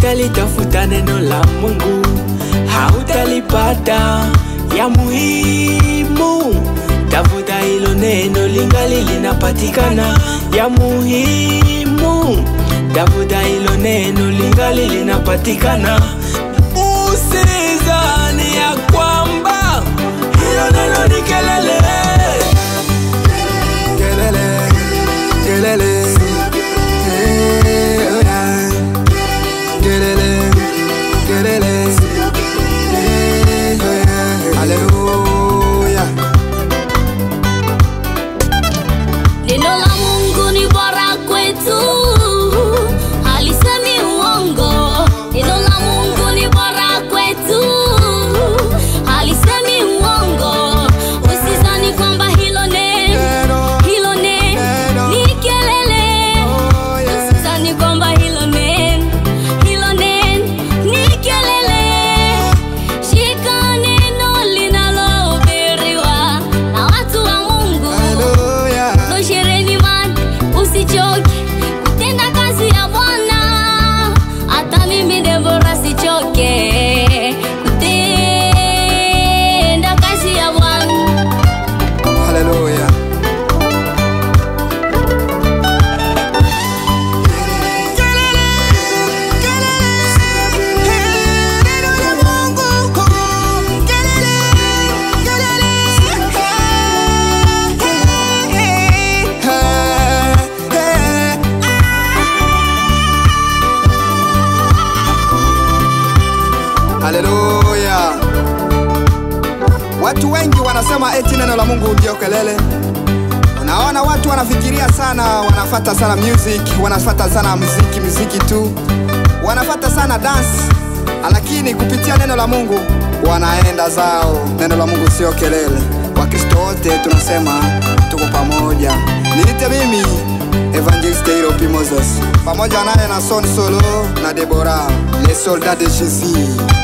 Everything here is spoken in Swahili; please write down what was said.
Hautalitafuta neno la Mungu, hautalipata. Ya muhimu, tafuta hilo neno lingali linapatikana. Ya muhimu, tafuta hilo neno lingali linapatikana. Usizani ya kwamba hilo neno ni kelele. Kelele, kelele, kelele, kelele. Haleluya. Neno la Mungu ni bora kwetu, halisemi uongo. Neno la Mungu ni bora kwetu, halisemi uongo. Usizani kwamba hilo neno ni kelele. Usizani kwamba hilo neno ni kelele. Shika neno linalohubiriwa na watu wa Mungu. Noshereni man, usichoke kutenda kazi ya Bwana. Hata mimi Deborah sichoke kutenda kazi ya Bwana. Haleluya. Haleluya. Watu wengi wanasema eti neno la Mungu ndio kelele. Unaona watu wanafikiria sana, wanafuata sana music, wanafuata sana muziki tu. Wanafuata sana dance, lakini kupitia neno la Mungu wanaenda zao. Neno la Mungu sio kelele. Wakristo wote tunasema tuko pamoja. Niite mimi Evangelist P. Moses, pamoja naye na Son Solo na Deborah, les soldats de Jésus.